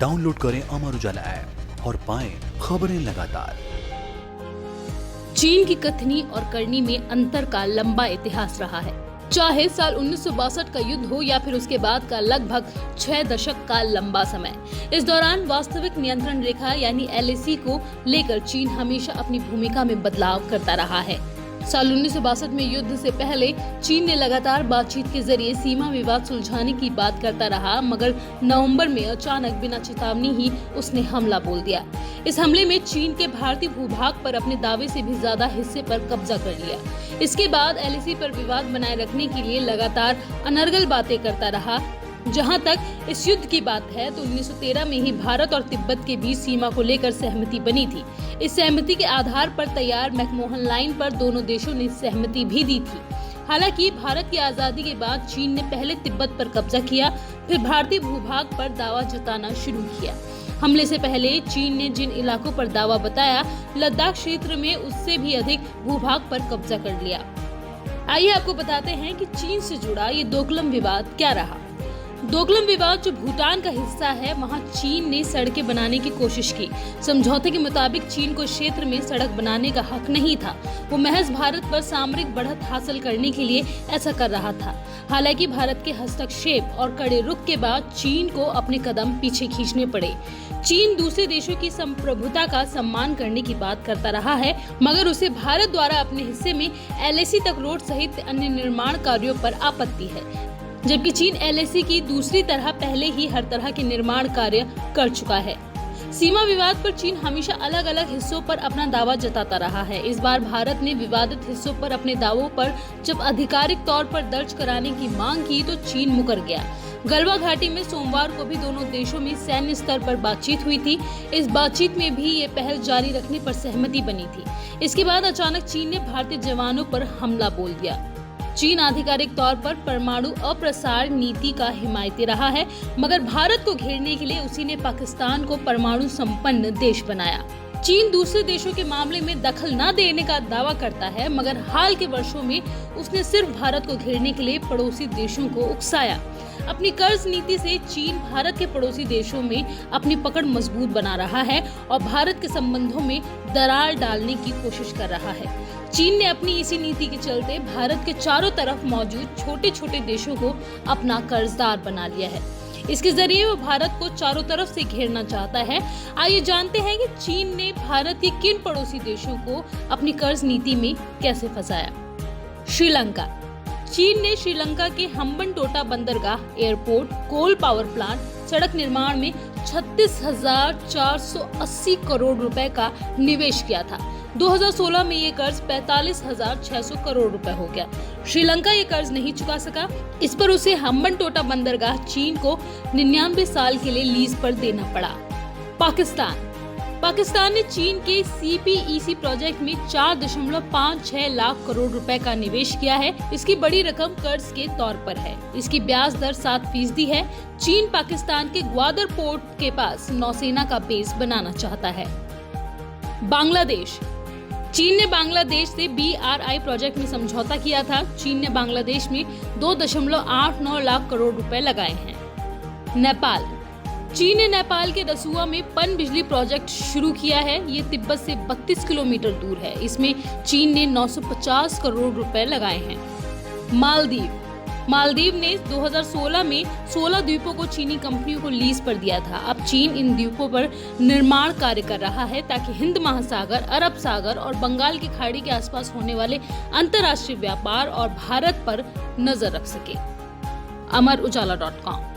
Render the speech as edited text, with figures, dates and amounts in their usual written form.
Download करें Amar Ujala app और पाएं खबरें लगातार। चीन की कथनी और करनी में अंतर का लंबा इतिहास रहा है। चाहे साल 1962 का युद्ध हो या फिर उसके बाद का लगभग 6 दशक का लंबा समय, इस दौरान वास्तविक नियंत्रण रेखा यानी LAC को लेकर चीन हमेशा अपनी भूमिका में बदलाव करता रहा है। साल 1962 में युद्ध से पहले चीन ने लगातार बातचीत के जरिए सीमा विवाद सुलझाने की बात करता रहा, मगर नवंबर में अचानक बिना चेतावनी ही उसने हमला बोल दिया। इस हमले में चीन के भारतीय भूभाग पर अपने दावे से भी ज्यादा हिस्से पर कब्जा कर लिया। इसके बाद LAC पर विवाद बनाए रखने के लिए लगातार अनर्गल बातें करता रहा। जहां तक इस युद्ध की बात है तो 1913 में ही भारत और तिब्बत के बीच सीमा को लेकर सहमति बनी थी। इस सहमति के आधार पर तैयार मैकमोहन लाइन पर दोनों देशों ने सहमति भी दी थी। हालांकि भारत की आजादी के बाद चीन ने पहले तिब्बत पर कब्जा किया, फिर भारतीय भूभाग पर दावा जताना शुरू किया। हमले से पहले चीन ने जिन इलाकों पर दावा बताया, लद्दाख क्षेत्र में उससे भी अधिक भूभाग पर कब्जा कर लिया। आइए आपको बताते हैं कि चीन से जुड़ा ये डोकलम विवाद क्या रहा। डोकलम विवाद जो भूटान का हिस्सा है, वहां चीन ने सड़कें बनाने की कोशिश की। समझौते के मुताबिक चीन को क्षेत्र में सड़क बनाने का हक नहीं था। वो महज भारत पर सामरिक बढ़त हासिल करने के लिए ऐसा कर रहा था। हालांकि भारत के हस्तक्षेप और कड़े रुख के बाद चीन को अपने कदम पीछे खींचने पड़े। चीन दूसरे देशों की संप्रभुता का सम्मान करने की बात करता रहा है, मगर उसे भारत द्वारा अपने हिस्से में LAC तक रोड सहित अन्य निर्माण कार्यों पर आपत्ति है, जबकि चीन LAC की दूसरी तरह पहले ही हर तरह के निर्माण कार्य कर चुका है। सीमा विवाद पर चीन हमेशा अलग अलग हिस्सों पर अपना दावा जताता रहा है। इस बार भारत ने विवादित हिस्सों पर अपने दावों पर जब आधिकारिक तौर पर दर्ज कराने की मांग की तो चीन मुकर गया। गलवा घाटी में सोमवार को भी दोनों देशों में सैन्य स्तर पर बातचीत हुई थी। इस बातचीत में भी ये पहल जारी रखने पर सहमति बनी थी। इसके बाद अचानक चीन ने भारतीय जवानों पर हमला बोल दिया। चीन आधिकारिक तौर पर परमाणु अप्रसार नीति का हिमायती रहा है, मगर भारत को घेरने के लिए उसी ने पाकिस्तान को परमाणु संपन्न देश बनाया। चीन दूसरे देशों के मामले में दखल न देने का दावा करता है, मगर हाल के वर्षों में उसने सिर्फ भारत को घेरने के लिए पड़ोसी देशों को उकसाया। अपनी कर्ज नीति से चीन भारत के पड़ोसी देशों में अपनी पकड़ मजबूत बना रहा है और भारत के संबंधों में दरार डालने की कोशिश कर रहा है। चीन ने अपनी इसी नीति के चलते भारत के चारों तरफ मौजूद छोटे छोटे देशों को अपना कर्जदार बना लिया है। इसके जरिए वो भारत को चारों तरफ से घेरना चाहता है। आइए जानते हैं कि चीन ने भारत के किन पड़ोसी देशों को अपनी कर्ज नीति में कैसे फंसाया। श्रीलंका। चीन ने श्रीलंका के हम्बनटोटा बंदरगाह, एयरपोर्ट, कोल पावर प्लांट, सड़क निर्माण में 36,480 करोड़ रुपए का निवेश किया था। 2016 में ये कर्ज 45,600 करोड़ रुपए हो गया। श्रीलंका ये कर्ज नहीं चुका सका। इस पर उसे हम्बनटोटा बंदरगाह चीन को 99 साल के लिए लीज पर देना पड़ा। पाकिस्तान ने चीन के CPEC प्रोजेक्ट में 4.56 लाख करोड़ रुपए का निवेश किया है। इसकी बड़ी रकम कर्ज के तौर पर है। इसकी ब्याज दर 7% है। चीन पाकिस्तान के ग्वादर पोर्ट के पास नौसेना का बेस बनाना चाहता है। बांग्लादेश। चीन ने बांग्लादेश से BRI प्रोजेक्ट में समझौता किया था। चीन ने बांग्लादेश में 2.89 लाख करोड़ रुपए लगाए हैं। नेपाल। चीन ने नेपाल के रसुआ में पन बिजली प्रोजेक्ट शुरू किया है। ये तिब्बत से 32 किलोमीटर दूर है। इसमें चीन ने 950 करोड़ रुपए लगाए हैं। मालदीव ने 2016 में 16 द्वीपों को चीनी कंपनियों को लीज पर दिया था। अब चीन इन द्वीपों पर निर्माण कार्य कर रहा है ताकि हिंद महासागर, अरब सागर और बंगाल की खाड़ी के आसपास होने वाले अंतर्राष्ट्रीय व्यापार और भारत पर नजर रख सके। अमर उजाला.com